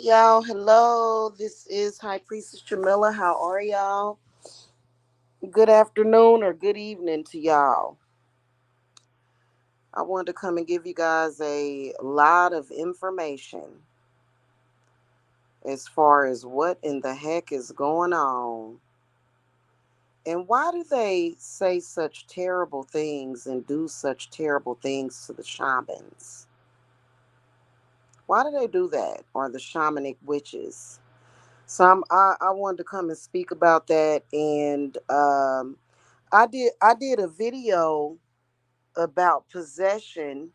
y'all. Hello. This is High Priestess Jamila. How are y'all? Good afternoon or good evening to y'all. I wanted to come and give you guys a lot of information as far as what in the heck is going on. And why do they say such terrible things and do such terrible things to the shamans? Why do they do that? Or the shamanic witches? I wanted to come and speak about that, and I did a video about possession,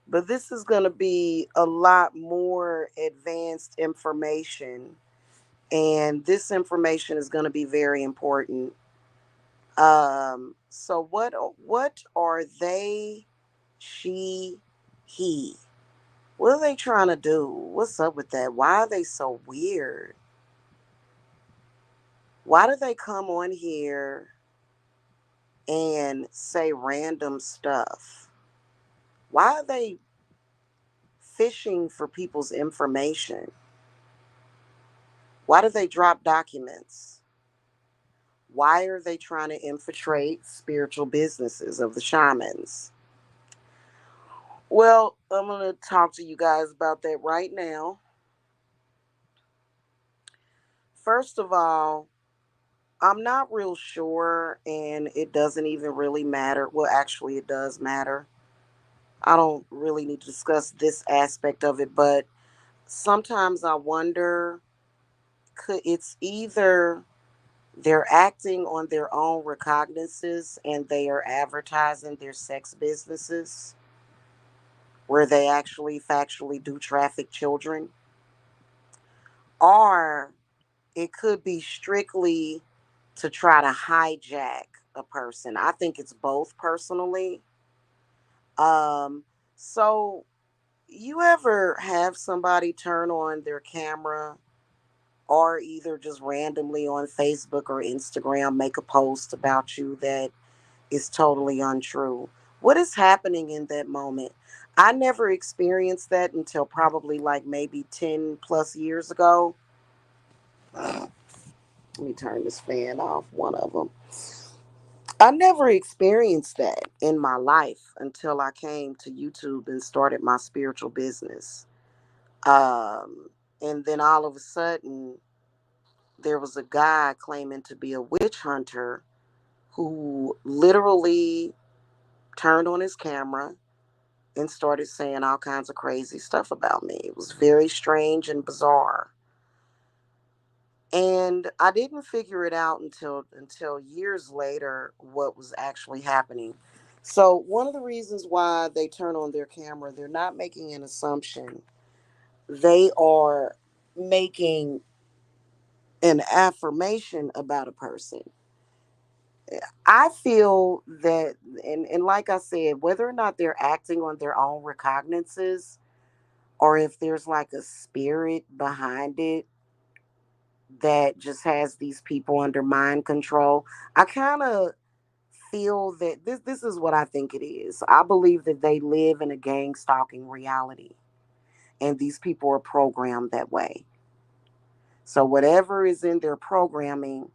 but this is going to be a lot more advanced information, and this information is going to be very important. So what are they, she, he? What are they trying to do? What's up with that? Why are they so weird? Why do they come on here and say random stuff? Why are they fishing for people's information? Why do they drop documents? Why are they trying to infiltrate spiritual businesses of the shamans? Well, I'm going to talk to you guys about that right now. First of all, I'm not real sure, and it doesn't even really matter. Well, actually, it does matter. I don't really need to discuss this aspect of it, but sometimes I wonder, could it's either they're acting on their own recognizances and they are advertising their sex businesses where they actually factually do traffic children, or it could be strictly to try to hijack a person. I think it's both personally. Um, so you ever have somebody turn on their camera or either just randomly on Facebook or Instagram make a post about you that is totally untrue? What is happening in that moment? I never experienced that until probably like maybe 10 plus years ago. Let me turn this fan off, one of them. I never experienced that in my life until I came to YouTube and started my spiritual business. And then all of a sudden, there was a guy claiming to be a witch hunter who literally turned on his camera and started saying all kinds of crazy stuff about me. It was very strange and bizarre. And I didn't figure it out until years later what was actually happening. So one of the reasons why they turn on their camera, they're not making an assumption. They are making an affirmation about a person. I feel that, and like I said, whether or not they're acting on their own recognizances or if there's like a spirit behind it that just has these people under mind control, I kind of feel that this is what I think it is. I believe that they live in a gang stalking reality, and these people are programmed that way. So whatever is in their programming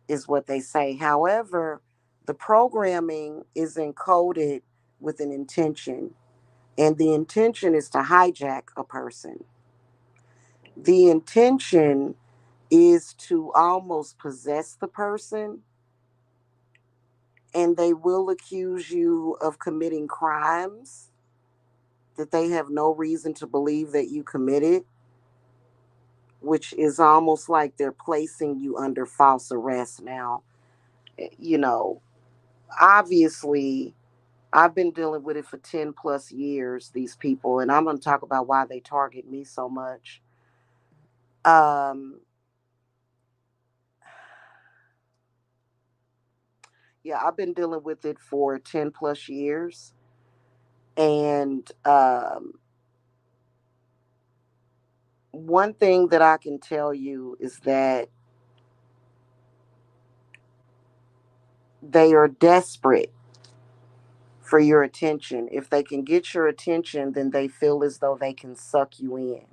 is what they say. However, the programming is encoded with an intention, and the intention is to hijack a person. The intention is to almost possess the person, and they will accuse you of committing crimes that they have no reason to believe that you committed, which is almost like they're placing you under false arrest now. You know, obviously, I've been dealing with it for 10 plus years, these people, and I'm going to talk about why they target me so much. Um, yeah, I've been dealing with it for 10 plus years. And one thing that I can tell you is that they are desperate for your attention. If they can get your attention, then they feel as though they can suck you in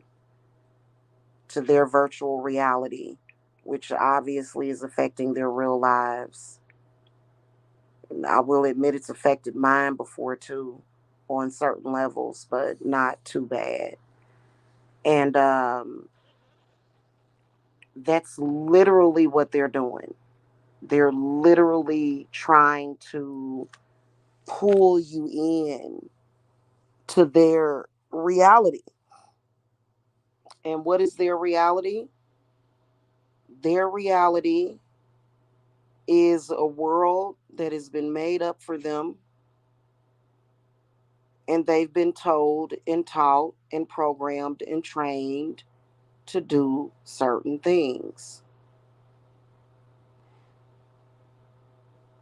to their virtual reality, which obviously is affecting their real lives. I will admit it's affected mine before too, on certain levels, but not too bad. And that's literally what they're doing. They're literally trying to pull you in to their reality. And what is their reality? Their reality is a world that has been made up for them, and they've been told and taught and programmed and trained to do certain things.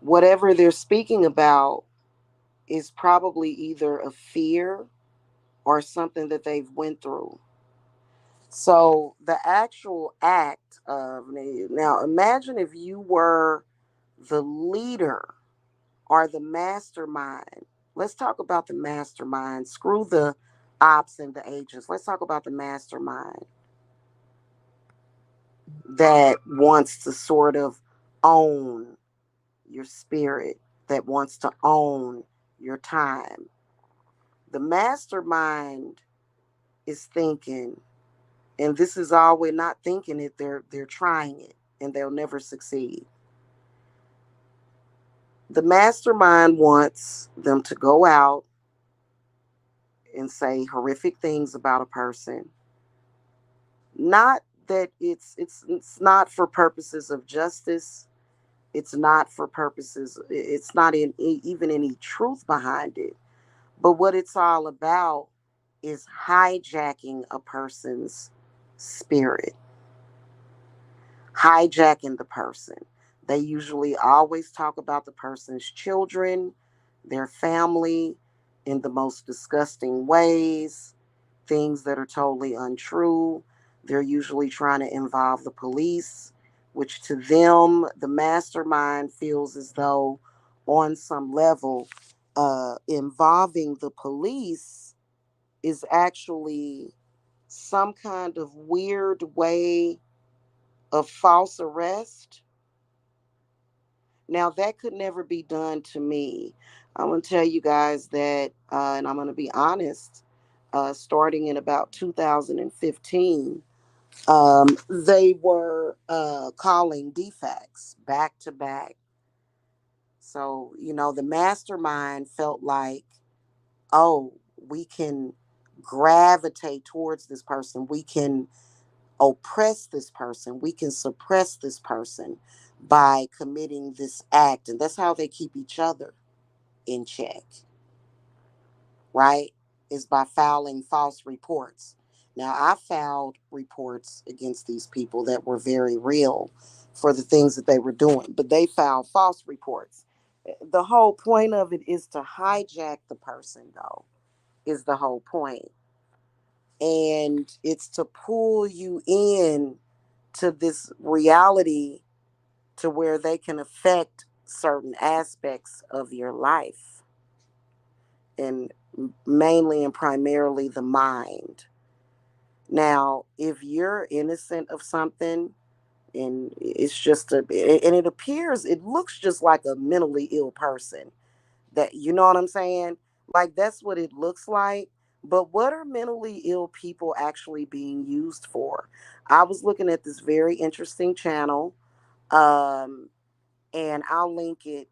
Whatever they're speaking about is probably either a fear or something that they've went through. So the actual act of, now imagine if you were the leader or the mastermind. Let's talk about the mastermind. Screw the ops and the agents. Let's talk about the mastermind that wants to sort of own your spirit, that wants to own your time. The mastermind is thinking, and this is all, we're not thinking it, they're trying it, and they'll never succeed. The mastermind wants them to go out and say horrific things about a person. Not that it's not for purposes of justice. It's not for purposes. It's not in even any truth behind it. But what it's all about is hijacking a person's spirit, hijacking the person. They usually always talk about the person's children, their family, in the most disgusting ways, things that are totally untrue. They're usually trying to involve the police, which to them, the mastermind feels as though, on some level, involving the police is actually some kind of weird way of false arrest. Now, that could never be done to me. I'm going to tell you guys that, and I'm going to be honest, starting in about 2015, they were calling defects back to back. So, the mastermind felt like, oh, we can gravitate towards this person. We can oppress this person. We can suppress this person by committing this act. And that's how they keep each other in check, right? Is by filing false reports. Now, I filed reports against these people that were very real for the things that they were doing, but they filed false reports. The whole point of it is to hijack the person, though, is the whole point. And it's to pull you in to this reality to where they can affect certain aspects of your life, and mainly and primarily the mind. Now, if you're innocent of something, and it's just and it appears, it looks just like a mentally ill person, that, you know what I'm saying? Like, that's what it looks like. But what are mentally ill people actually being used for? I was looking at this very interesting channel, um, and I'll link it.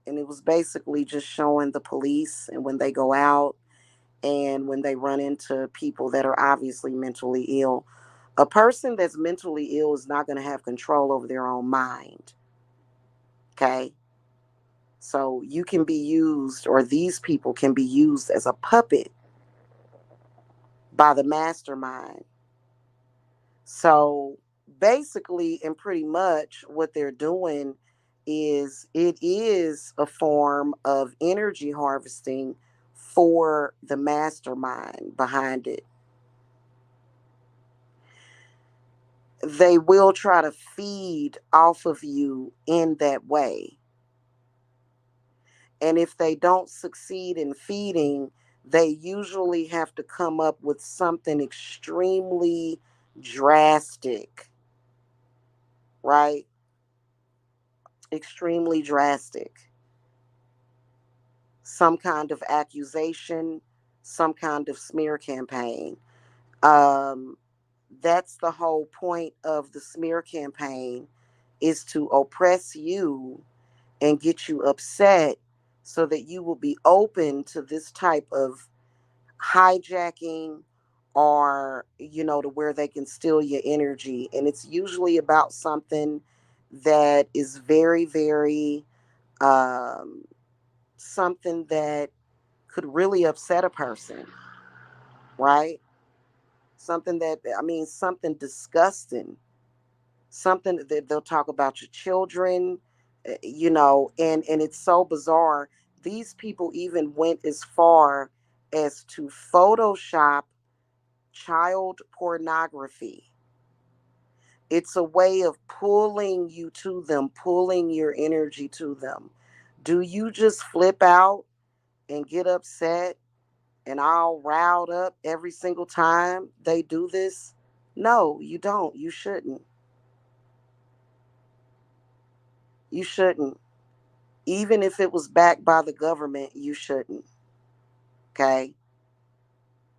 And it was basically just showing the police and when they go out and when they run into people that are obviously mentally ill. A person that's mentally ill is not going to have control over their own mind. Okay. So you can be used, or these people can be used as a puppet by the mastermind. So basically, and pretty much what they're doing is, it is a form of energy harvesting for the mastermind behind it. They will try to feed off of you in that way. And if they don't succeed in feeding, they usually have to come up with something extremely drastic, right? Extremely drastic. Some kind of accusation, some kind of smear campaign. Um, that's the whole point of the smear campaign, is to oppress you and get you upset so that you will be open to this type of hijacking, or to where they can steal your energy. And it's usually about something that is very, very um, something that could really upset a person, right? Something that, I mean, something disgusting, something that they'll talk about your children, and it's so bizarre. These people even went as far as to Photoshop child pornography. It's a way of pulling you to them, pulling your energy to them. Do you just flip out and get upset and all riled up every single time they do this? No, you don't. You shouldn't. You shouldn't. Even if it was backed by the government, you shouldn't. Okay?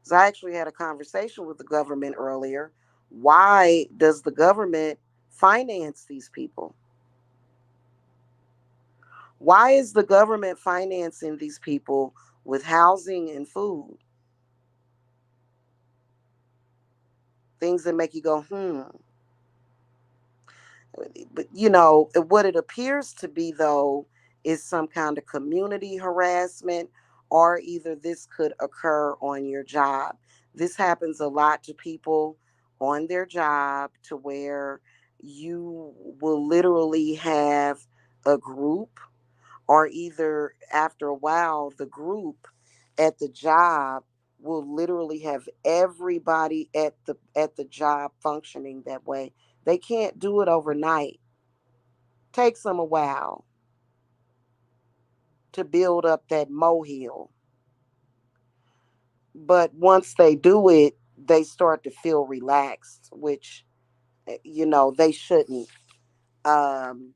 So I actually had a conversation with the government earlier. Why does the government finance these people? Why is the government financing these people with housing and food? Things that make you go, hmm. But what it appears to be, though, is some kind of community harassment, or either this could occur on your job. This happens a lot to people on their job, to where you will literally have a group, or either after a while, the group at the job will literally have everybody at the job functioning that way. They can't do it overnight. Takes them a while to build up that molehill. But once they do it, they start to feel relaxed, which they shouldn't. Um,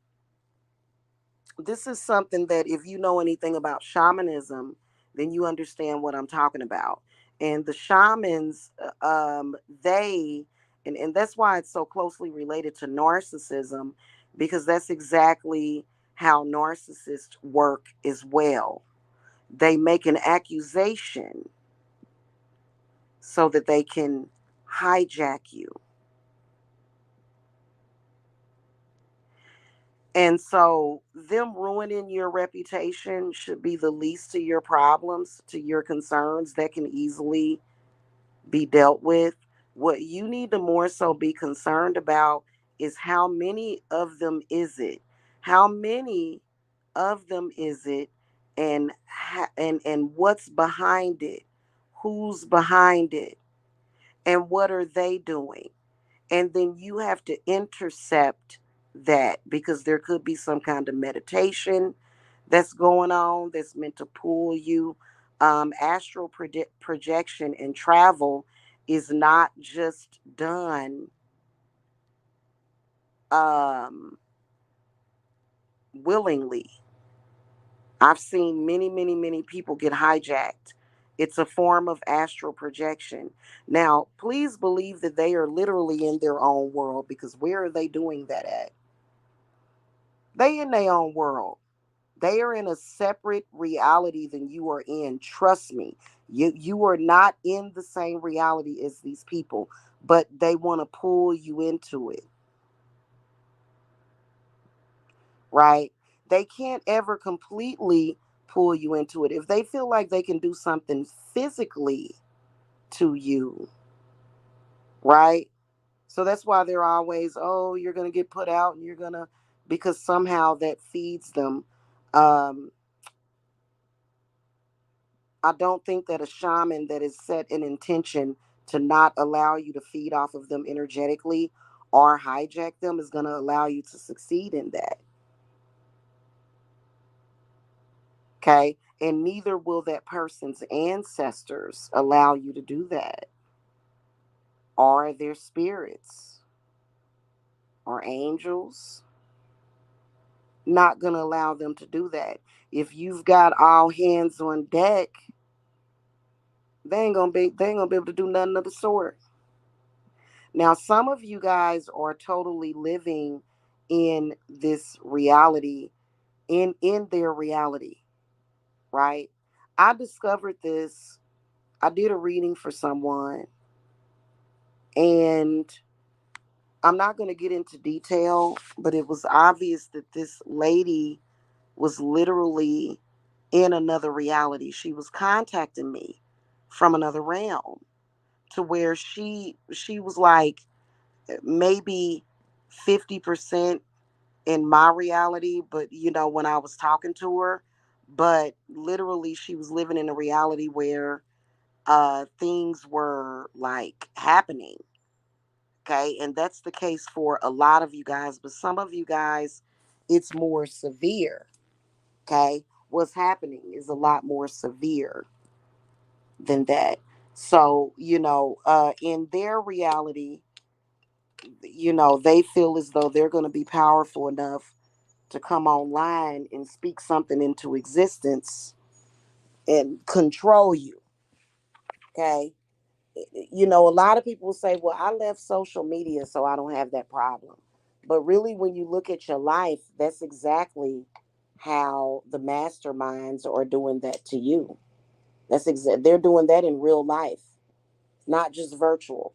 this is something that, if you know anything about shamanism, then you understand what I'm talking about. And the shamans, they, and that's why it's so closely related to narcissism, because that's exactly how narcissists work as well. They make an accusation so that they can hijack you. And so, them ruining your reputation should be the least of your problems, to your concerns that can easily be dealt with. What you need to more so be concerned about is, how many of them is it? How many of them is it? And what's behind it? Who's behind it? And what are they doing? And then you have to intercept that, because there could be some kind of meditation that's going on that's meant to pull you. Astral projection and travel is not just done um, willingly. I've seen many, many, many people get hijacked. It's a form of astral projection. Now, please believe that they are literally in their own world, because where are they doing that at? They in their own world. They are in a separate reality than you are in. Trust me. You are not in the same reality as these people, but they want to pull you into it, right? They can't ever completely pull you into it. If they feel like they can do something physically to you, right? So that's why they're always, oh, you're going to get put out, and you're going to, because somehow that feeds them. Um, I don't think that a shaman that is set an intention to not allow you to feed off of them energetically or hijack them is going to allow you to succeed in that. Okay. And neither will that person's ancestors allow you to do that. Are there spirits or angels? Not going to allow them to do that. If you've got all hands on deck, they ain't gonna be able to do nothing of the sort. Now, some of you guys are totally living in this reality, in their reality, right? I discovered this. I did a reading for someone, and I'm not going to get into detail, but it was obvious that this lady was literally in another reality. She was contacting me from another realm, to where she was like maybe 50% in my reality, but when I was talking to her, but literally she was living in a reality where things were like happening. Okay, and that's the case for a lot of you guys, but some of you guys, it's more severe. Okay, what's happening is a lot more severe than that. So in their reality, they feel as though they're going to be powerful enough to come online and speak something into existence and control you. Okay. A lot of people will say, well, I left social media, so I don't have that problem. But really, when you look at your life, that's exactly how the masterminds are doing that to you. They're doing that in real life, not just virtual.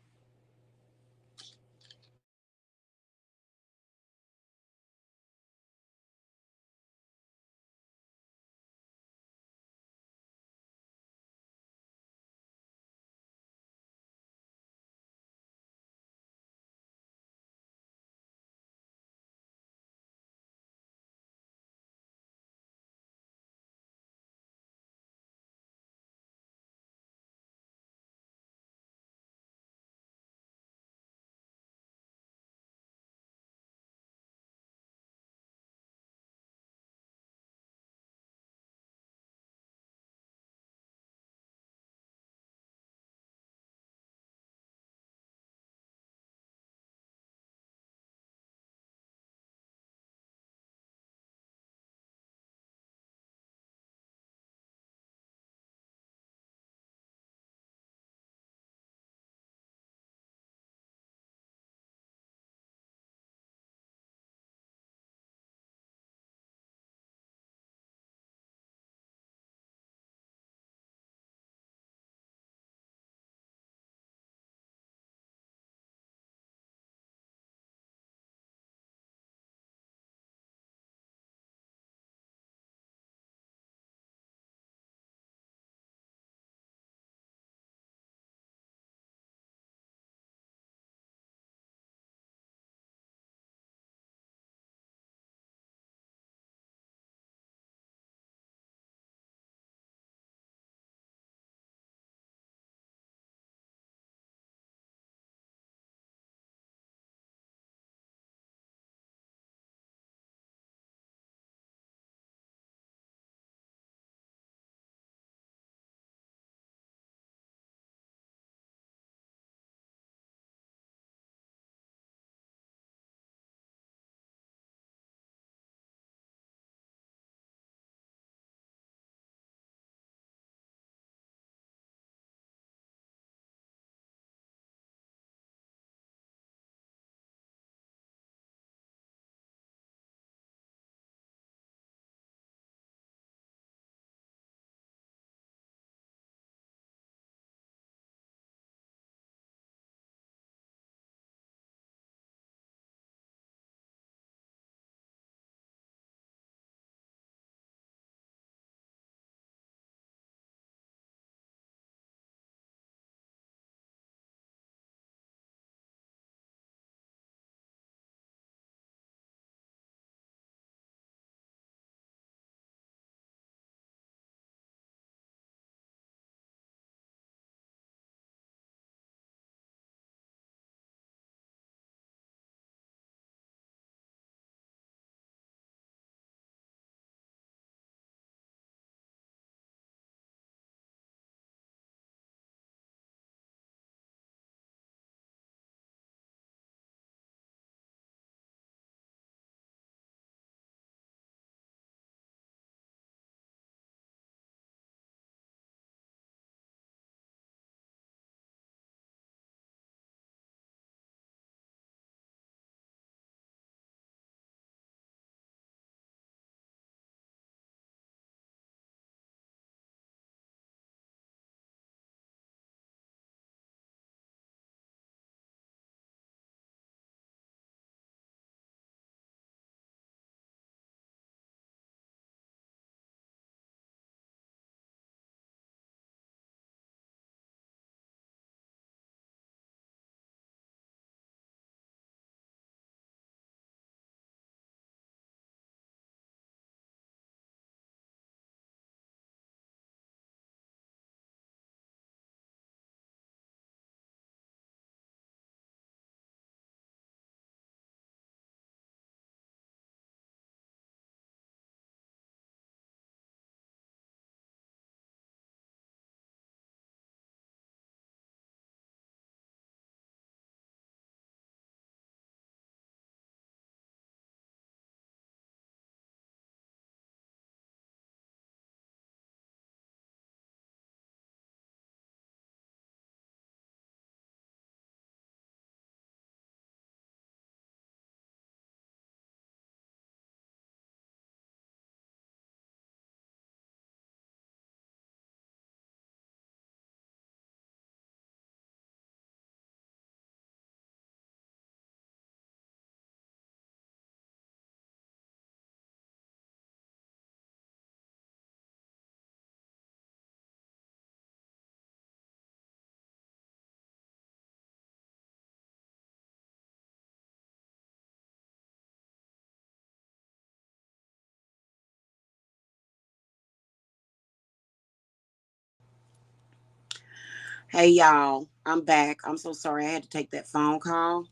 Hey y'all, I'm back. I'm so sorry I had to take that phone call.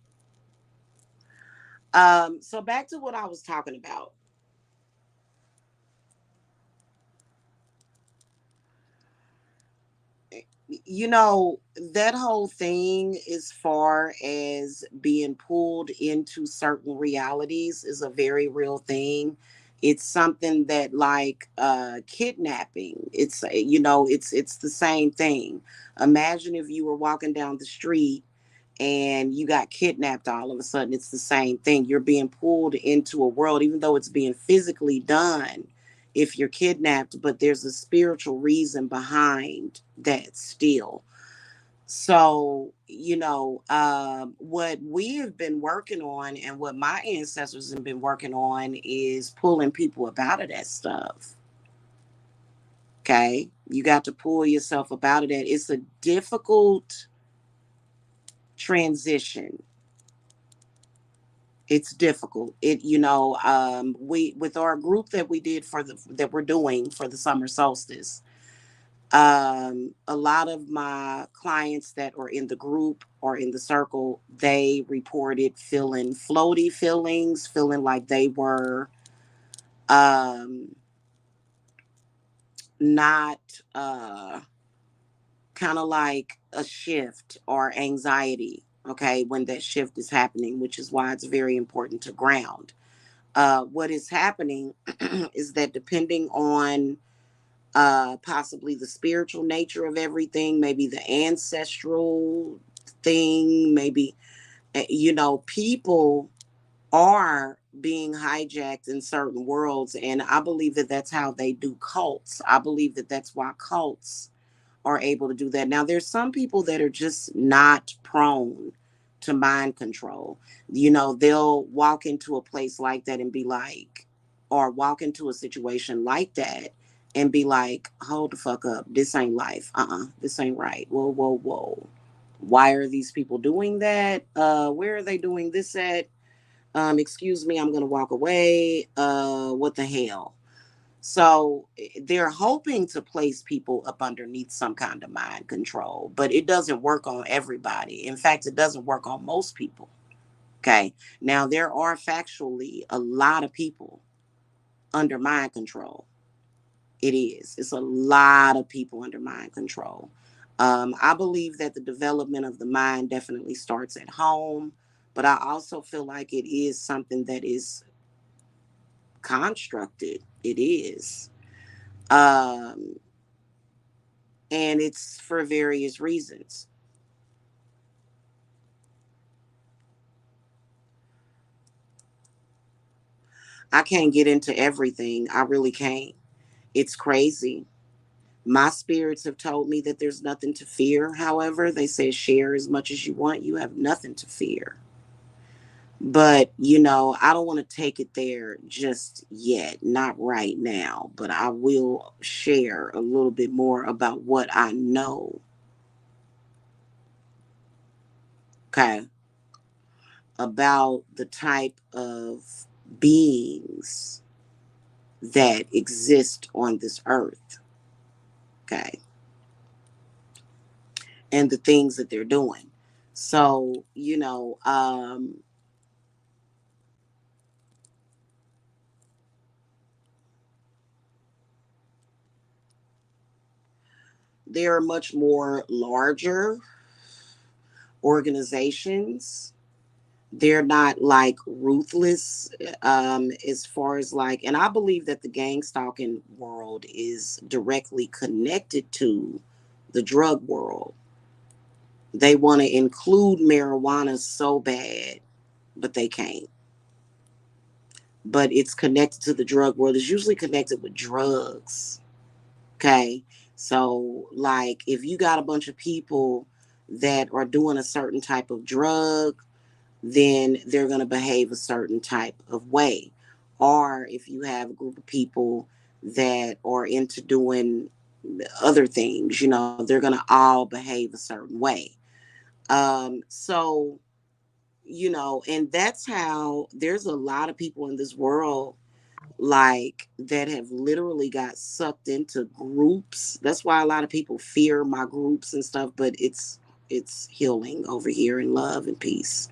So back to what I was talking about. That whole thing, as far as being pulled into certain realities, is a very real thing. It's something that, like, kidnapping. It's the same thing. Imagine if you were walking down the street and you got kidnapped all of a sudden. It's the same thing. You're being pulled into a world, even though it's being physically done if you're kidnapped, but there's a spiritual reason behind that still. So, what we have been working on and what my ancestors have been working on is pulling people up out of that stuff. Okay. You got to pull yourself up out of that. It's a difficult transition. It's difficult. We, with our group that we did that we're doing for the summer solstice, a lot of my clients that are in the group or in the circle, they reported feeling floaty feelings, feeling like they were um not kind of like a shift or anxiety, okay, when that shift is happening, which is why it's very important to ground. What is happening is that, depending on possibly the spiritual nature of everything, maybe the ancestral thing, maybe, people are being hijacked in certain worlds. And I believe that that's how they do cults. I believe that that's why cults are able to do that. Now, there's some people that are just not prone to mind control. They'll walk into a place like that and be like, or walk into a situation like that and be like, hold the fuck up. This ain't life. This ain't right. Whoa, whoa, whoa. Why are these people doing that? Where are they doing this at? Excuse me, I'm gonna walk away. What the hell? So they're hoping to place people up underneath some kind of mind control, but it doesn't work on everybody. In fact, it doesn't work on most people. Okay. Now, there are factually a lot of people under mind control. It is. It's a lot of people under mind control. I believe that the development of the mind definitely starts at home, but I also feel like it is something that is constructed. It is. Um, and it's for various reasons. I can't get into everything. I really can't. It's crazy. My spirits have told me that there's nothing to fear. However, they say share as much as you want. You have nothing to fear. But, I don't want to take it there just yet, not right now. But I will share a little bit more about what I know, okay, about the type of beings that exist on this earth, okay, and the things that they're doing. So, there are much more larger organizations. They're not like ruthless, as far as like, and I believe that the gang stalking world is directly connected to the drug world. They want to include marijuana so bad, but they can't. But it's connected to the drug world. It's usually connected with drugs. Okay. So, like, if you got a bunch of people that are doing a certain type of drug, then they're going to behave a certain type of way. Or if you have a group of people that are into doing other things, they're going to all behave a certain way. So, and that's how there's a lot of people in this world like that have literally got sucked into groups. That's why a lot of people fear my groups and stuff, but it's healing over here in love and peace.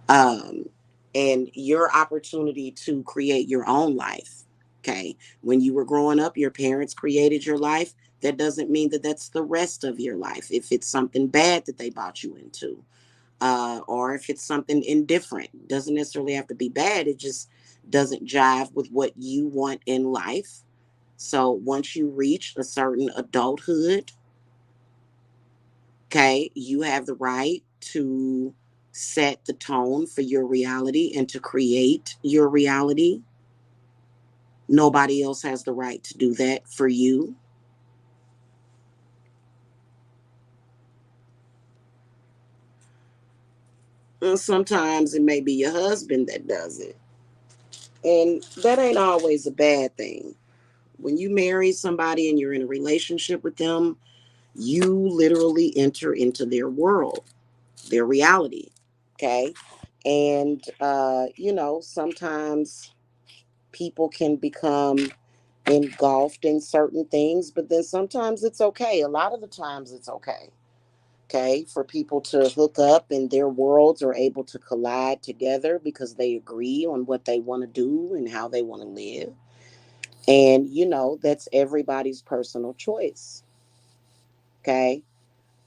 Um and your opportunity to create your own life. Okay? When you were growing up, your parents created your life. That doesn't mean that that's the rest of your life. If it's something bad that they brought you into, or if it's something indifferent, doesn't necessarily have to be bad. It just doesn't jive with what you want in life. So once you reach a certain adulthood, okay, you have the right to set the tone for your reality and to create your reality. Nobody else has the right to do that for you. And sometimes it may be your husband that does it. And that ain't always a bad thing. When you marry somebody and you're in a relationship with them, you literally enter into their world, their reality. Okay. And, sometimes people can become engulfed in certain things, but then sometimes it's okay. A lot of the times it's okay. Okay. For people to hook up and their worlds are able to collide together because they agree on what they want to do and how they want to live. And, that's everybody's personal choice. Okay.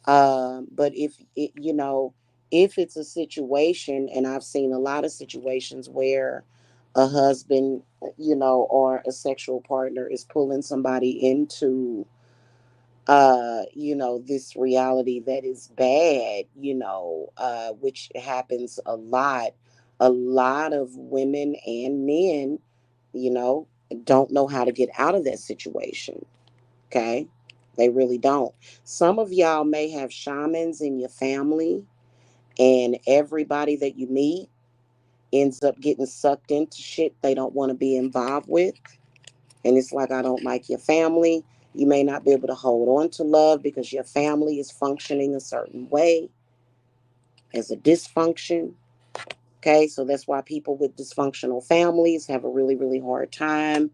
But if it's a situation, and I've seen a lot of situations where a husband, or a sexual partner is pulling somebody into, this reality that is bad, which happens a lot of women and men, you know, don't know how to get out of that situation. Okay. They really don't. Some of y'all may have shamans in your family, and everybody that you meet ends up getting sucked into shit they don't want to be involved with. And it's like, I don't like your family. You may not be able to hold on to love because your family is functioning a certain way as a dysfunction. Okay. So that's why people with dysfunctional families have a really, really hard time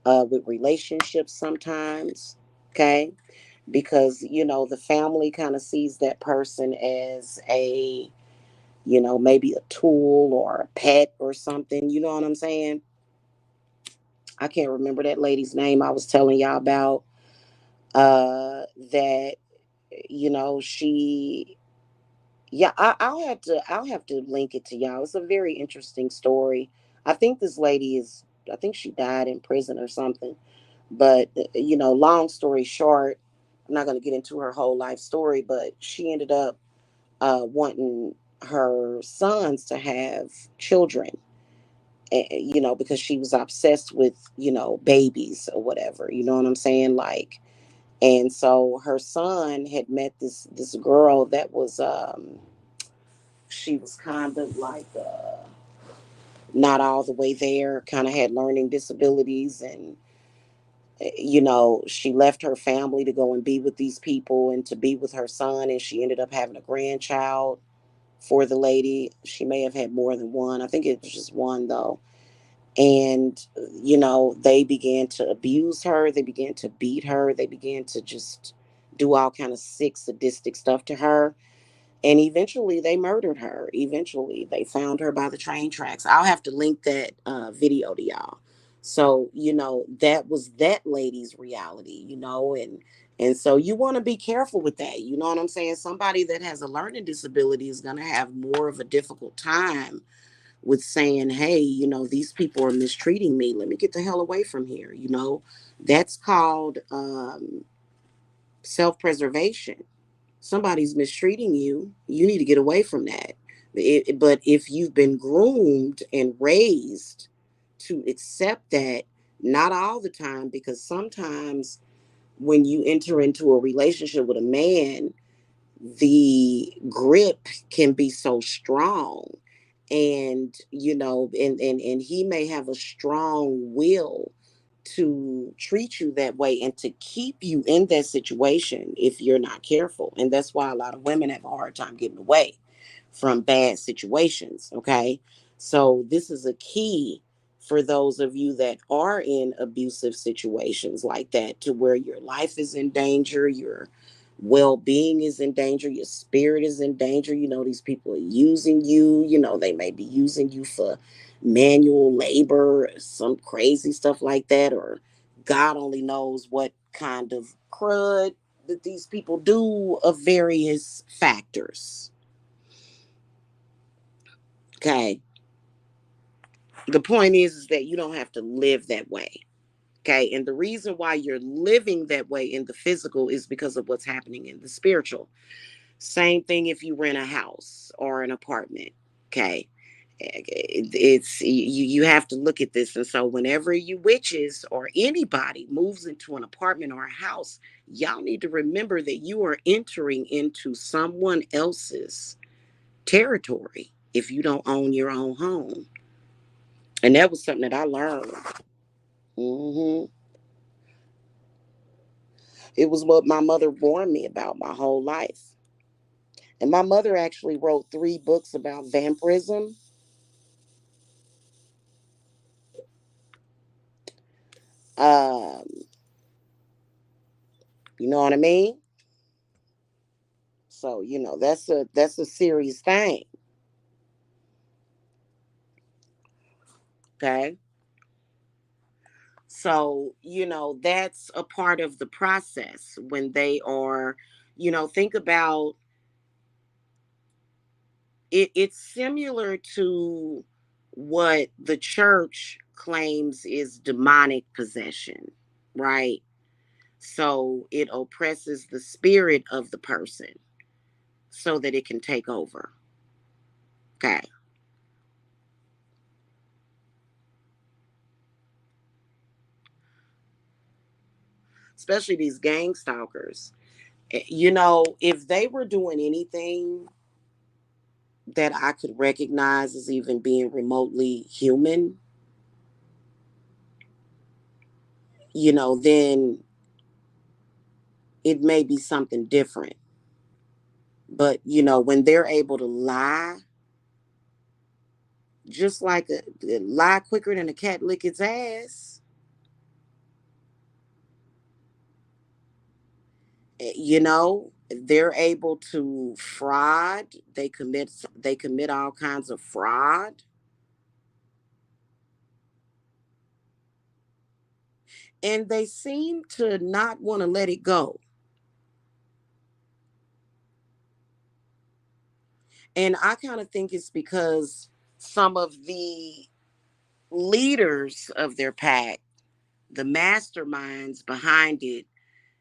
with relationships sometimes. Okay, because the family kind of sees that person as a maybe a tool or a pet or something, you know what I'm saying. I can't remember that lady's name I was telling y'all about, that she, yeah, I'll have to link it to y'all. It's a very interesting story. I think this lady is, I think she died in prison or something. But long story short, I'm not going to get into her whole life story, but she ended up wanting her sons to have children, because she was obsessed with babies or whatever. You know what I'm saying? Like, and so her son had met this girl that was she was kind of like not all the way there, kind of had learning disabilities, and she left her family to go and be with these people and to be with her son, and she ended up having a grandchild for the lady. She may have had more than one. I think it was just one though. And they began to abuse her, they began to beat her, they began to just do all kind of sick sadistic stuff to her, and eventually they murdered her. Eventually they found her by the train tracks. I'll have to link that video to y'all. So that was that lady's reality, and so you want to be careful with that, you know what I'm saying. Somebody that has a learning disability is going to have more of a difficult time with saying, hey, these people are mistreating me, let me get the hell away from here. That's called self-preservation. Somebody's mistreating you, you need to get away from that. But if you've been groomed and raised to accept that, not all the time, because sometimes when you enter into a relationship with a man, the grip can be so strong, and and he may have a strong will to treat you that way and to keep you in that situation if you're not careful. And that's why a lot of women have a hard time getting away from bad situations. Okay, so this is a key for those of you that are in abusive situations like that, to where your life is in danger, your well-being is in danger, your spirit is in danger. These people are using you. They may be using you for manual labor, some crazy stuff like that, or God only knows what kind of crud that these people do of various factors. Okay. The point is that you don't have to live that way. Okay. And the reason why you're living that way in the physical is because of what's happening in the spiritual. Same thing if you rent a house or an apartment. Okay. It's you have to look at this. And so whenever you witches or anybody moves into an apartment or a house, y'all need to remember that you are entering into someone else's territory if you don't own your own home. And that was something that I learned. hmm It was what my mother warned me about my whole life. And my mother actually wrote 3 books about vampirism. Um, you know what I mean? So, that's a serious thing. Okay. So, that's a part of the process when they are, think about it. It's similar to what the church claims is demonic possession, right? So it oppresses the spirit of the person so that it can take over. Okay. Especially these gang stalkers. If they were doing anything that I could recognize as even being remotely human, then it may be something different. But, when they're able to lie, just like a lie quicker than a cat lick its ass, they're able to fraud. They commit all kinds of fraud, and they seem to not want to let it go. And I kind of think it's because some of the leaders of their pack, the masterminds behind it,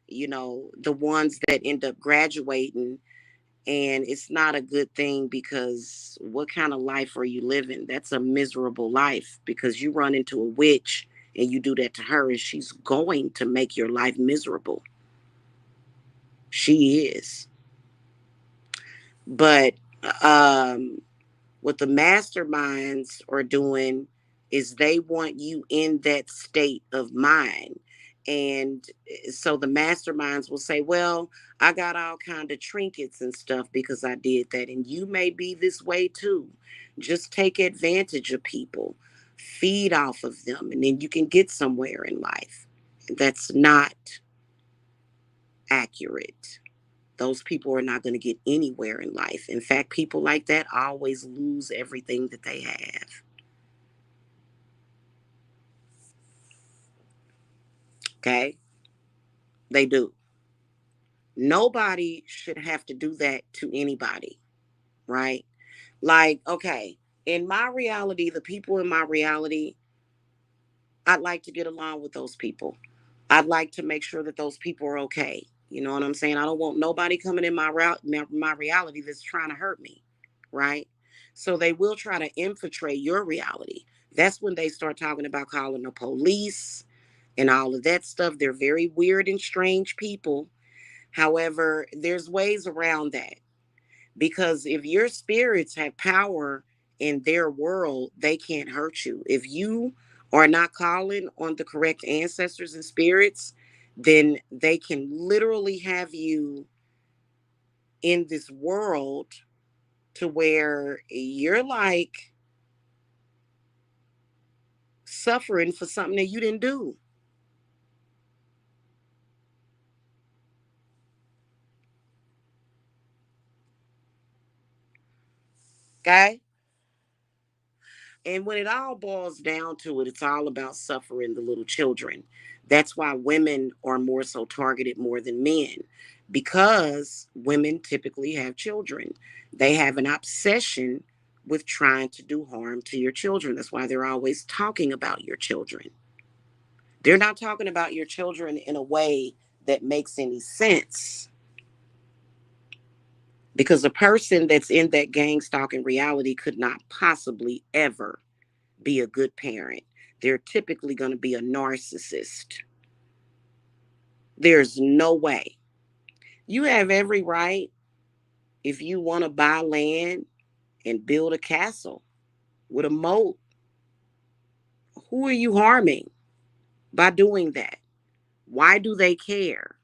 the ones that end up graduating, and it's not a good thing, because what kind of life are you living? That's a miserable life, because you run into a witch and you do that to her, and she's going to make your life miserable. She is. But um what the masterminds are doing is they want you in that state of mind. And so the masterminds will say, well, I got all kind of trinkets and stuff because I did that, and you may be this way too. Just take advantage of people, feed off of them, and then you can get somewhere in life. That's not accurate. Those people are not going to get anywhere in life. In fact, people like that always lose everything that they have. Okay? They do. Nobody should have to do that to anybody, right? Like, okay, in my reality, the people in my reality, I'd like to get along with those people. I'd like to make sure that those people are okay. You know what I'm saying? I don't want nobody coming in my reality that's trying to hurt me, right? So they will try to infiltrate your reality. That's when they start talking about calling the police and all of that stuff. They're very weird and strange people. However, there's ways around that, because if your spirits have power in their world, they can't hurt you. If you are not calling on the correct ancestors and spirits, then they can literally have you in this world to where you're like suffering for something that you didn't do. Okay? And when it all boils down to it, it's all about suffering the little children. That's why women are more so targeted more than men, because women typically have children. They have an obsession with trying to do harm to your children. That's why they're always talking about your children. They're not talking about your children in a way that makes any sense, because a person that's in that gang stalking reality could not possibly ever be a good parent. They're typically going to be a narcissist. There's no way. You have every right, if you want to buy land and build a castle with a moat. Who are you harming by doing that? Why do they care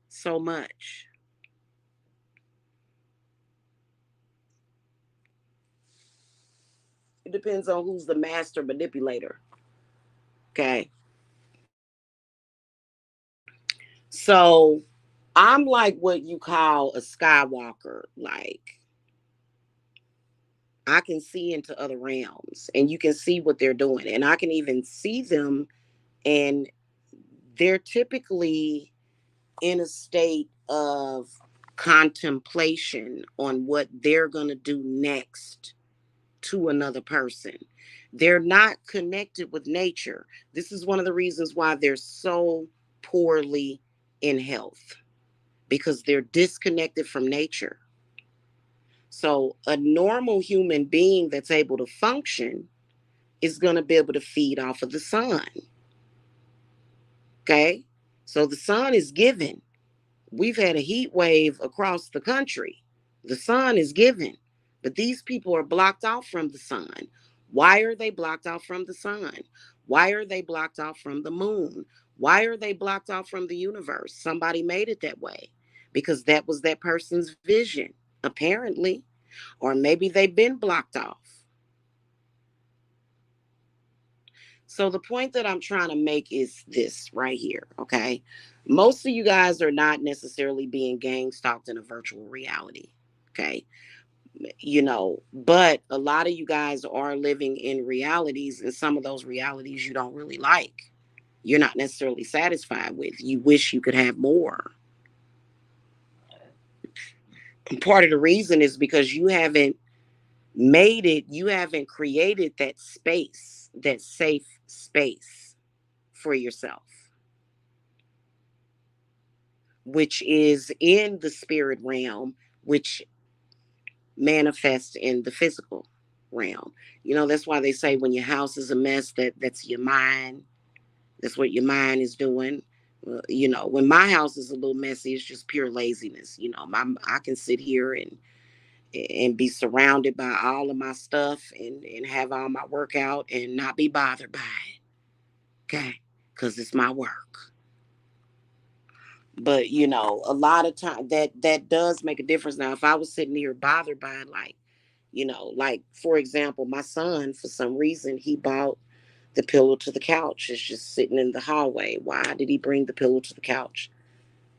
so much? It depends on who's the master manipulator. Okay. So I'm like what you call a Skywalker. Like, I can see into other realms and you can see what they're doing. And I can even see them, and they're typically in a state of contemplation on what they're going to do next to another person. They're not connected with nature. This is one of the reasons why they're so poorly in health, because they're disconnected from nature. So, a normal human being that's able to function is going to be able to feed off of the sun. Okay. So, the sun is given. We've had a heat wave across the country. The sun is given, but these people are blocked off from the sun. Why are they blocked off from the sun? Why are they blocked off from the moon? Why are they blocked off from the universe? Somebody made it that way because that was that person's vision, apparently. Or maybe they've been blocked off. So the point that I'm trying to make is this right here, okay? Most of you guys are not necessarily being gang stalked in a virtual reality, okay? But a lot of you guys are living in realities, and some of those realities you don't really like. You're not necessarily satisfied with. You wish you could have more. And part of the reason is because you haven't created that space, that safe space for yourself, which is in the spirit realm, which manifests in the physical realm. That's why they say when your house is a mess, that's your mind. That's what your mind is doing. When my house is a little messy, it's just pure laziness. I can sit here and be surrounded by all of my stuff and have all my work out and not be bothered by it. Okay, because it's my work. But a lot of time that does make a difference. Now, if I was sitting here bothered by it, like for example, my son, for some reason, he bought the pillow to the couch. It's just sitting in the hallway. Why did he bring the pillow to the couch,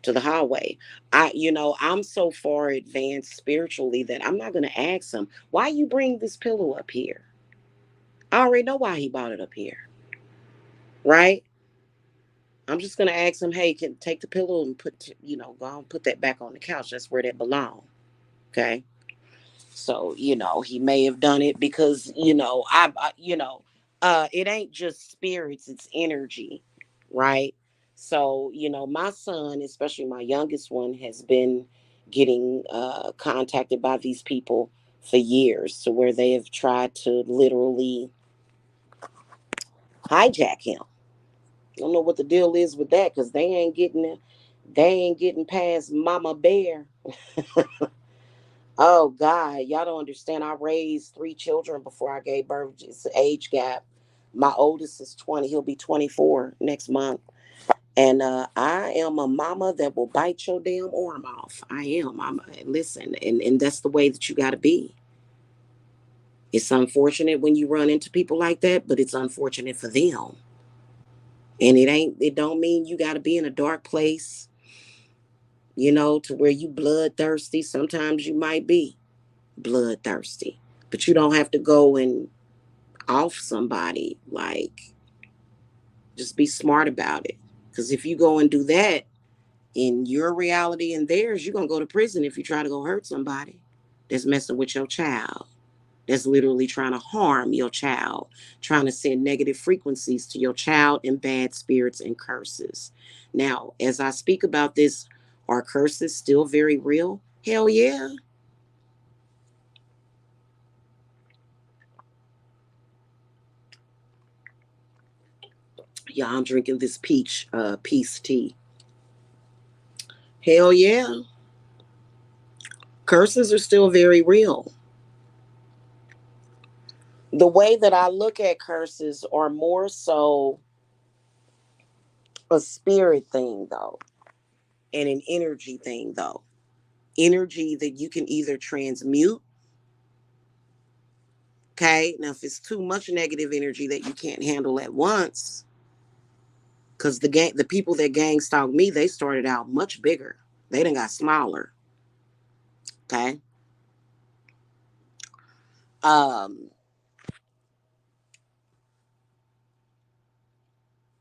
to the hallway? I'm so far advanced spiritually that I'm not going to ask him, why you bring this pillow up here? I already know why he bought it up here, right? I'm just going to ask him, hey, can take the pillow and go and put that back on the couch. That's where that belongs. Okay. So, he may have done it because, it ain't just spirits, it's energy, right? So, my son, especially my youngest one, has been getting contacted by these people for years, to where they have tried to literally hijack him. I don't know what the deal is with that, because they ain't getting past Mama Bear. Oh God, y'all don't understand. I raised three children before I gave birth. It's an age gap. My oldest is 20. He'll be 24 next month. And I am a mama that will bite your damn arm off. I am. Listen, and that's the way that you got to be. It's unfortunate when you run into people like that, but it's unfortunate for them. And it don't mean you got to be in a dark place, to where you bloodthirsty. Sometimes you might be bloodthirsty, but you don't have to go and off somebody. Like, just be smart about it. Because if you go and do that in your reality and theirs, you're going to go to prison if you try to go hurt somebody that's messing with your child, that's literally trying to harm your child, trying to send negative frequencies to your child and bad spirits and curses. Now, as I speak about this, are curses still very real? Hell yeah. Yeah, I'm drinking this peace tea. Hell yeah. Curses are still very real. The way that I look at curses are more so a spirit thing, though, and an energy thing, though. Energy that you can either transmute. Okay. Now, if it's too much negative energy that you can't handle at once, because the people that gang stalked me, they started out much bigger. They done got smaller. Okay. Um,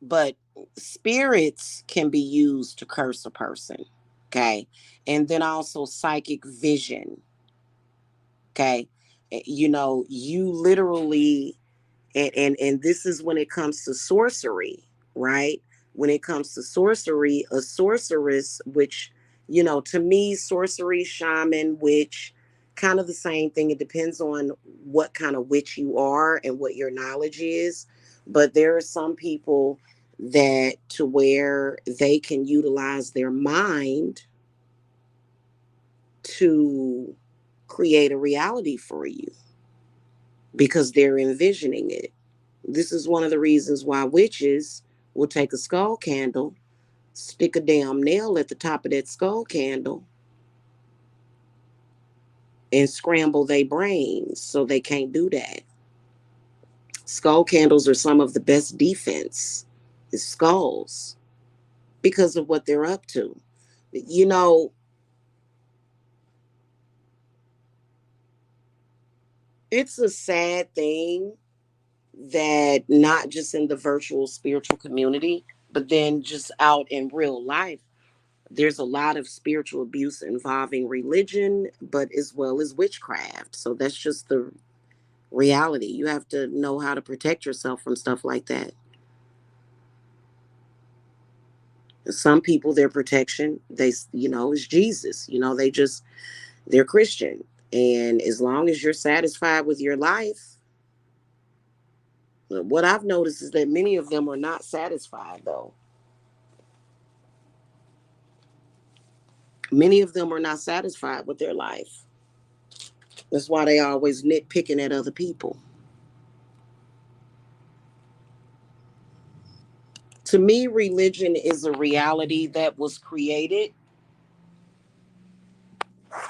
but spirits can be used to curse a person. Okay. And then also psychic vision. Okay. You literally, and this is when it comes to sorcery, right? When it comes to sorcery, a sorceress, which, to me, sorcery, shaman, witch, kind of the same thing. It depends on what kind of witch you are and what your knowledge is. But there are some people that to where they can utilize their mind to create a reality for you because they're envisioning it. This is one of the reasons why witches will take a skull candle, stick a damn nail at the top of that skull candle, and scramble their brains so they can't do that. Skull candles are some of the best defense, is skulls, because of what they're up to. You know, it's a sad thing that not just in the virtual spiritual community, but then just out in real life, there's a lot of spiritual abuse involving religion, but as well as witchcraft. So that's just the reality. You have to know how to protect yourself from stuff like that. Some people, their protection, is Jesus. They're Christian. And as long as you're satisfied with your life, what I've noticed is that many of them are not satisfied, though. Many of them are not satisfied with their life. That's why they always nitpicking at other people. To me, religion is a reality that was created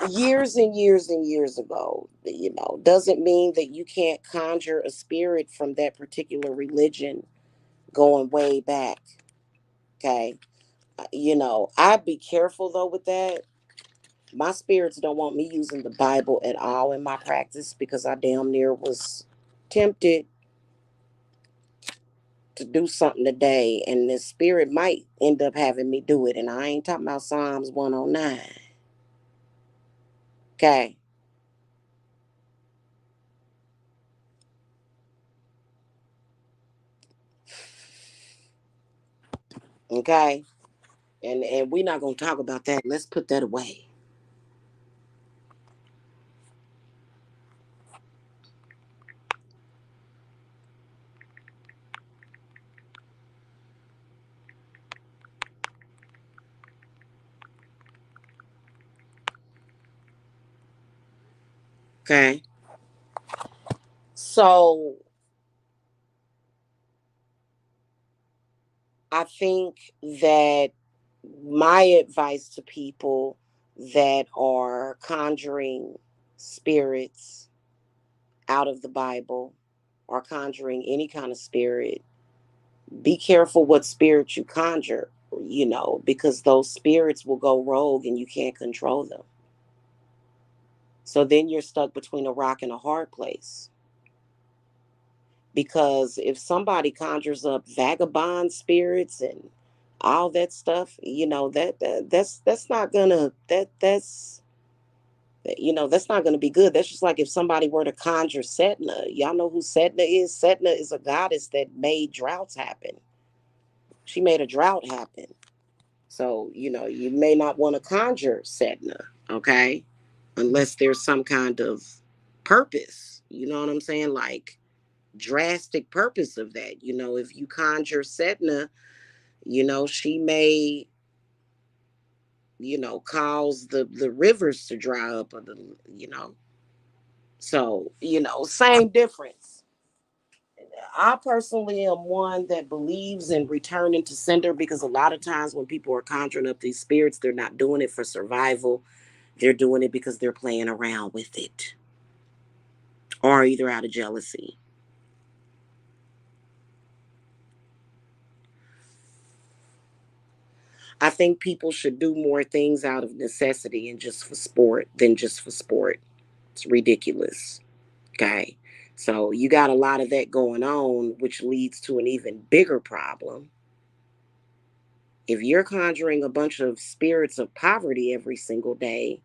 years and years and years ago. Doesn't mean that you can't conjure a spirit from that particular religion going way back. Okay. I'd be careful though with that. My spirits don't want me using the Bible at all in my practice because I damn near was tempted to do something today, and the spirit might end up having me do it. And I ain't talking about Psalms 109. Okay. Okay. And we're not gonna talk about that. Let's put that away. Okay. So I think that my advice to people that are conjuring spirits out of the Bible or conjuring any kind of spirit, be careful what spirit you conjure, because those spirits will go rogue and you can't control them. So then you're stuck between a rock and a hard place. Because if somebody conjures up vagabond spirits and all that stuff, that's not gonna that's not gonna be good. That's just like if somebody were to conjure Setna. Y'all know who Setna is? Setna is a goddess that made droughts happen. She made a drought happen. So, you may not want to conjure Setna, okay? Unless there's some kind of purpose. You know what I'm saying? Like drastic purpose of that. If you conjure Setna, she may, cause the rivers to dry up or so, same difference. I personally am one that believes in returning to sender because a lot of times when people are conjuring up these spirits, they're not doing it for survival. They're doing it because they're playing around with it or either out of jealousy. I think people should do more things out of necessity and just for sport than just for sport. It's ridiculous. Okay. So you got a lot of that going on, which leads to an even bigger problem. If you're conjuring a bunch of spirits of poverty every single day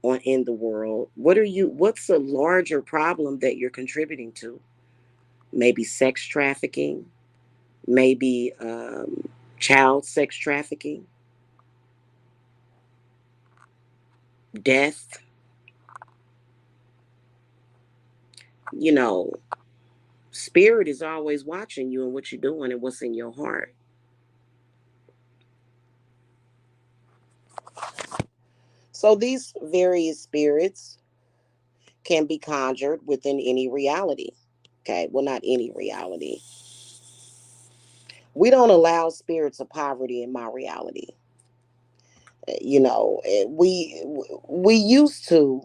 on in the world, what's a larger problem that you're contributing to? Maybe sex trafficking, maybe child sex trafficking, death, you know, spirit is always watching you and what you're doing and what's in your heart. So these various spirits can be conjured within any reality. Okay, well, not any reality. We don't allow spirits of poverty in my reality. We used to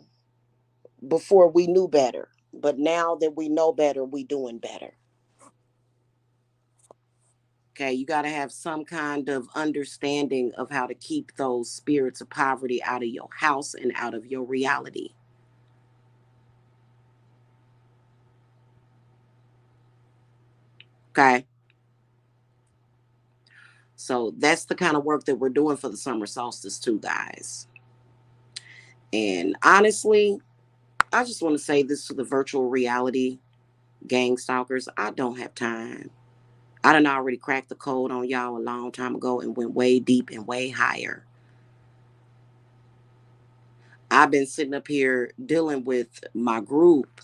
before we knew better, but now that we know better, we doing better. Okay, you got to have some kind of understanding of how to keep those spirits of poverty out of your house and out of your reality. Okay, so that's the kind of work that we're doing for the summer solstice, too, guys. And honestly, I just want to say this to the virtual reality gang stalkers. I don't have time. I done already cracked the code on y'all a long time ago and went way deep and way higher. I've been sitting up here dealing with my group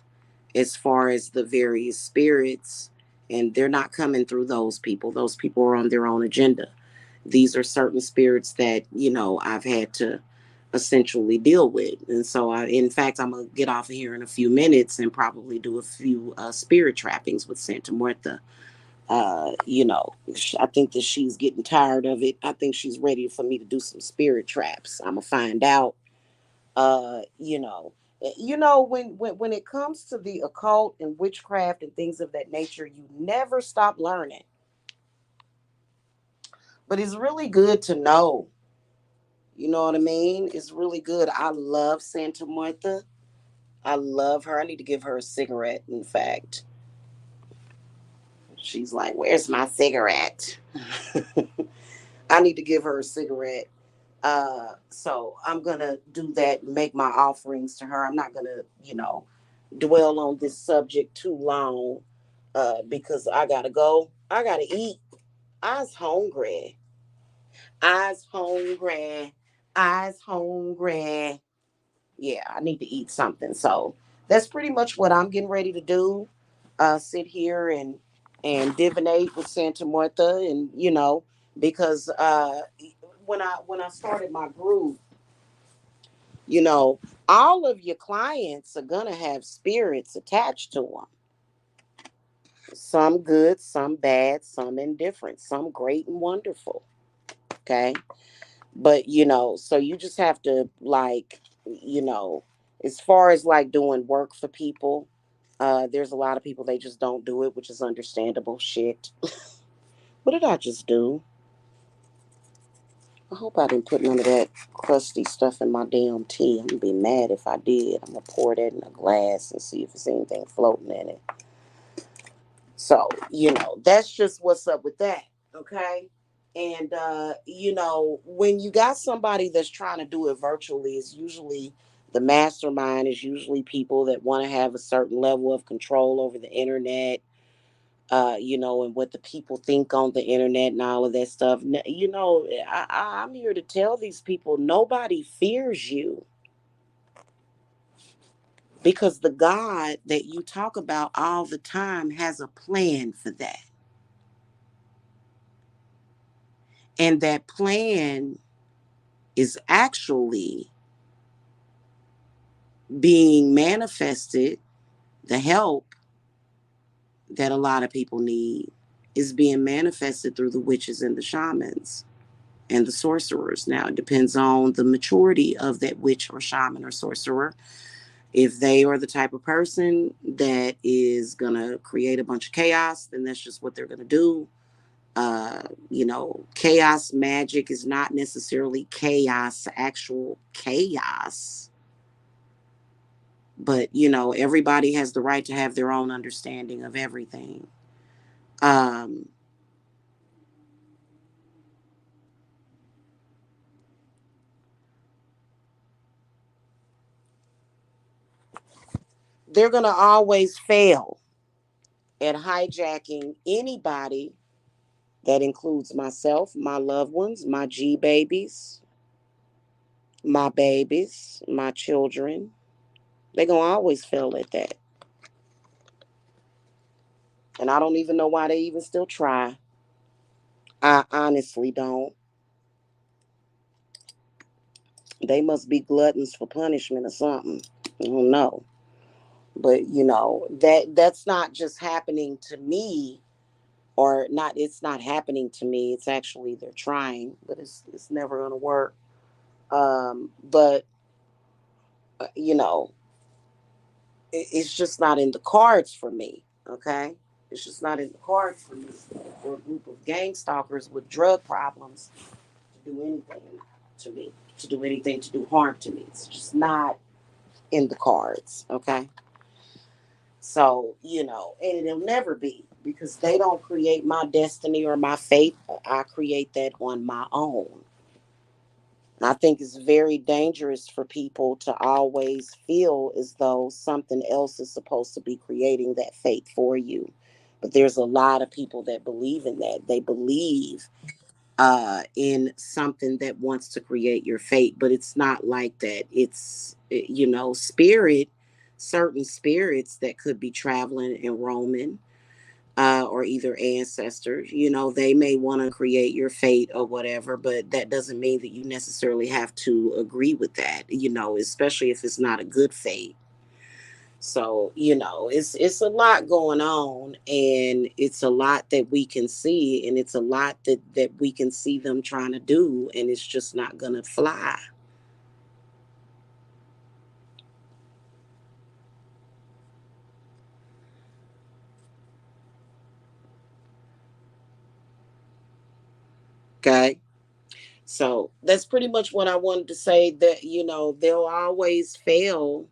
as far as the various spirits, and they're not coming through those people. Those people are on their own agenda. These are certain spirits that, I've had to essentially deal with. And so, in fact, I'm going to get off of here in a few minutes and probably do a few spirit trappings with Santa Muerta. I think that she's getting tired of it. I think she's ready for me to do some spirit traps. I'm going to find out uh you know when it comes to the occult and witchcraft and things of that nature, you never stop learning. But it's really good to know, you know what I mean? It's really good. I love Santa Martha. I love her. I need to give her a cigarette. In fact, she's like, where's my cigarette? I need to give her a cigarette. So I'm gonna do that and make my offerings to her. I'm not gonna, dwell on this subject too long, because I gotta go. I gotta eat. I's hungry. I's hungry. I's hungry. Yeah, I need to eat something. So that's pretty much what I'm getting ready to do. Sit here and divinate with Santa Martha, and because when I started my group, you know, all of your clients are gonna have spirits attached to them. Some good, some bad, some indifferent, some great and wonderful. Okay. But, so you just have to, like, as far as like doing work for people, There's a lot of people, they just don't do it, which is understandable. Shit. What did I just do? I hope I didn't put none of that crusty stuff in my damn tea. I'm gonna be mad if I did. I'm gonna pour that in a glass and see if there's anything floating in it. So, that's just what's up with that. Okay. And, when you got somebody that's trying to do it virtually, it's usually the mastermind is usually people that want to have a certain level of control over the internet, and what the people think on the internet and all of that stuff. I'm here to tell these people nobody fears you, because the God that you talk about all the time has a plan for that. And that plan is actually being manifested. The help that a lot of people need is being manifested through the witches and the shamans and the sorcerers. Now, it depends on the maturity of that witch or shaman or sorcerer. If they are the type of person that is going to create a bunch of chaos, then that's just what they're going to do. Chaos magic is not necessarily chaos, actual chaos. But, everybody has the right to have their own understanding of everything. Um, they're going to always fail at hijacking anybody. That includes myself, my loved ones, my G babies, my babies, my children. They're going to always fail at that. And I don't even know why they even still try. I honestly don't. They must be gluttons for punishment or something. I don't know. But that's not just happening to me, or not. It's not happening to me. It's actually they're trying, but it's never going to work. But uh, you know, it's just not in the cards for me. Okay, it's just not in the cards for me for a group of gang stalkers with drug problems to do anything to me, to do anything to do harm to me. It's just not in the cards. Okay. So, and it'll never be, because they don't create my destiny or my fate. I create that on my own. And I think it's very dangerous for people to always feel as though something else is supposed to be creating that fate for you. But there's a lot of people that believe in that. They believe in something that wants to create your fate, but it's not like that. It's, spirit, certain spirits that could be traveling and roaming, or either ancestors, they may want to create your fate or whatever, but that doesn't mean that you necessarily have to agree with that, especially if it's not a good fate. So, it's a lot going on, and it's a lot that we can see, and it's a lot that we can see them trying to do, and it's just not gonna fly. Okay. So that's pretty much what I wanted to say, that, they'll always fail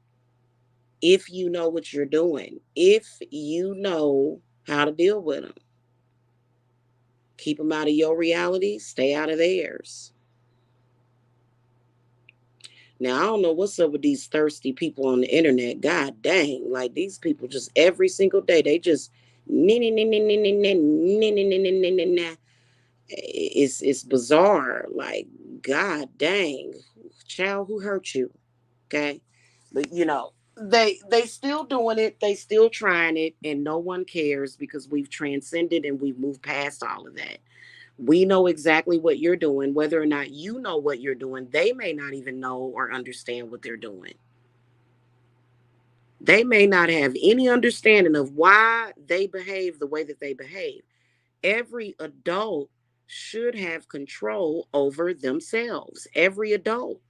if you know what you're doing, if you know how to deal with them. Keep them out of your reality, stay out of theirs. Now, I don't know what's up with these thirsty people on the internet. God dang, like these people just every single day, they just it's bizarre. Like, God dang, child, who hurt you? Okay. But they still doing it, they still trying it, and no one cares, because we've transcended and we've moved past all of that. We know exactly what you're doing. Whether or not you know what you're doing, they may not even know or understand what they're doing. They may not have any understanding of why they behave the way that they behave. Every adult should have control over themselves. Every adult.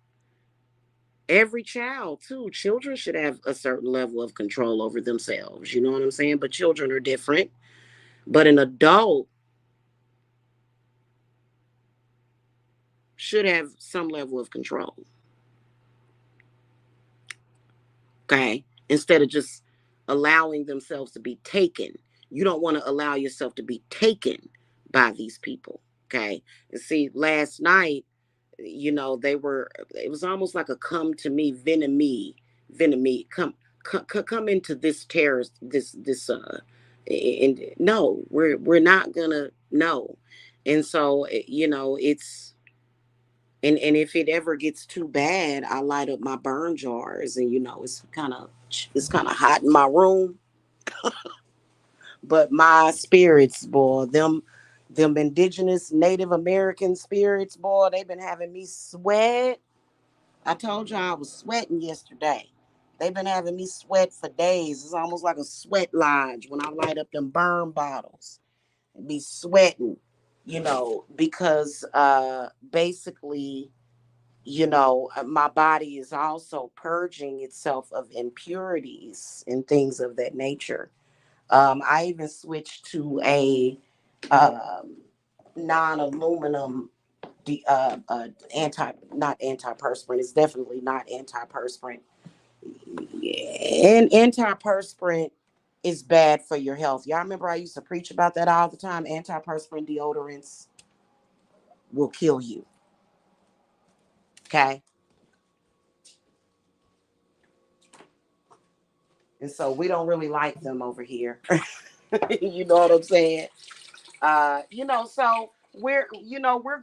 Every child, too. Children should have a certain level of control over themselves. You know what I'm saying? But children are different. But an adult should have some level of control. Okay. Instead of just allowing themselves to be taken. You don't want to allow yourself to be taken by these people. Okay. And see, last night, it was almost like a come to me, venom me, come into this terrorist, and no, we're not gonna, no. And so, and if it ever gets too bad, I light up my burn jars, and it's kind of hot in my room. But my spirits, boy, them indigenous Native American spirits, boy, they've been having me sweat. I told you I was sweating yesterday. They've been having me sweat for days. It's almost like a sweat lodge when I light up them burn bottles and be sweating, because basically, my body is also purging itself of impurities and things of that nature. I even switched to a um, non-aluminum not antiperspirant. It's definitely not antiperspirant. And antiperspirant is bad for your health. Y'all remember I used to preach about that all the time. Antiperspirant deodorants will kill you. Okay. And so we don't really like them over here. You know what I'm saying? So we're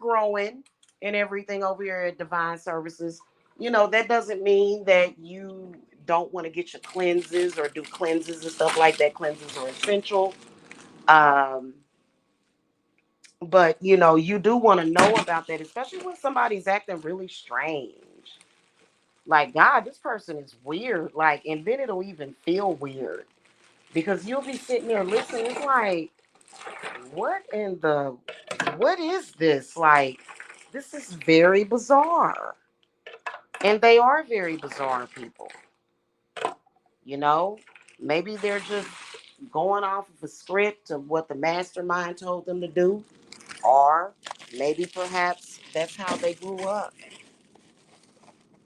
growing and everything over here at Divine Services. That doesn't mean that you don't want to get your cleanses or do cleanses and stuff like that. Cleanses are essential. Um, but you do want to know about that, especially when somebody's acting really strange. Like, God, this person is weird. Like, and then it'll even feel weird because you'll be sitting there listening. It's like, what in the, what is this? Like, this is very bizarre. And they are very bizarre people. You know, maybe they're just going off of a script of what the mastermind told them to do, or maybe perhaps that's how they grew up.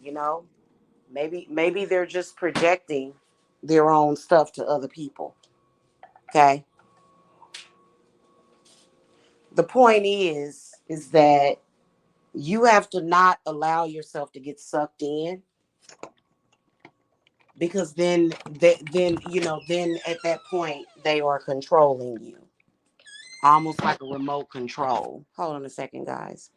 You know, maybe they're just projecting their own stuff to other people. Okay. The point is that you have to not allow yourself to get sucked in, because then at that point they are controlling you, almost like a remote control. Hold on a second, guys.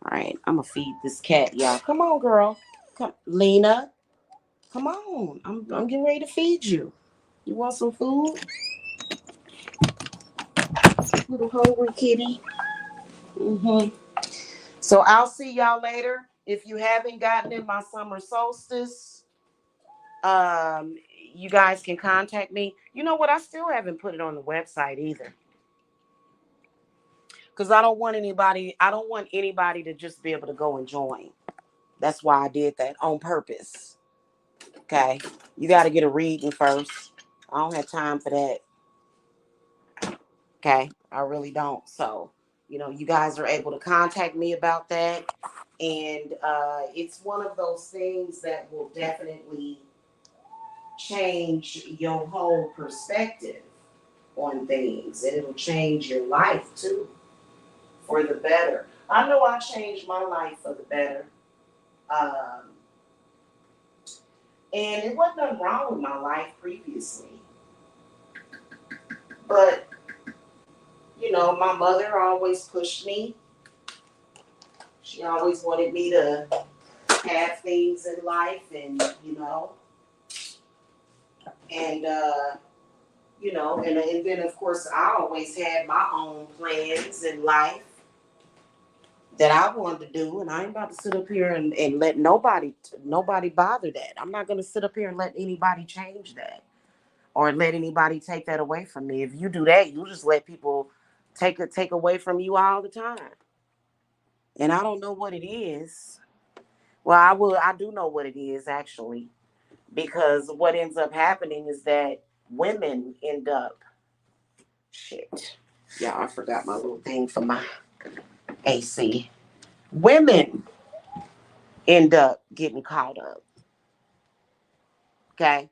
All right, I'm gonna feed this cat, y'all. Come on, girl. Come, Lena. Come on. I'm getting ready to feed you. You want some food, little hungry kitty? Mm-hmm. So I'll see y'all later. If you haven't gotten in my summer solstice, um, you guys can contact me. You know what? I still haven't put it on the website either, because I don't want anybody to just be able to go and join. That's why I did that on purpose. Okay. You got to get a reading first. I don't have time for that. Okay. I really don't. So, you guys are able to contact me about that. And it's one of those things that will definitely change your whole perspective on things. And it'll change your life too, for the better. I know I changed my life for the better. Um, and it wasn't nothing wrong with my life previously. But, my mother always pushed me. She always wanted me to have things in life, and, and And then of course I always had my own plans in life that I wanted to do, and I ain't about to sit up here and let nobody bother that. I'm not gonna sit up here and let anybody change that or let anybody take that away from me. If you do that, you just let people take away from you all the time. And I don't know what it is. Well, I do know what it is actually, because what ends up happening is that women end up shit. Yeah, I forgot my little thing for my AC. Women end up getting caught up. Okay.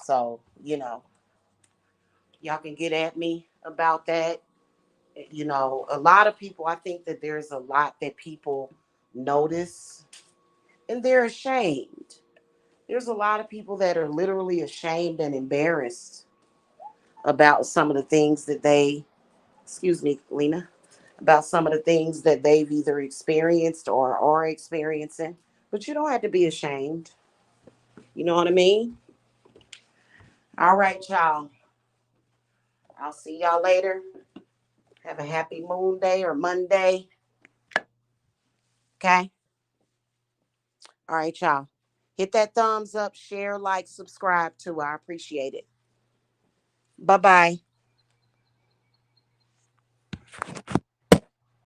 So, y'all can get at me about that. A lot of people, I think that there's a lot that people notice and they're ashamed. There's a lot of people that are literally ashamed and embarrassed about some of the things that excuse me, Lena, about some of the things that they've either experienced or are experiencing. But you don't have to be ashamed. You know what I mean? All right, y'all. I'll see y'all later. Have a happy moon day or Monday. Okay? All right, y'all. Hit that thumbs up, share, like, subscribe too. I appreciate it. Bye bye.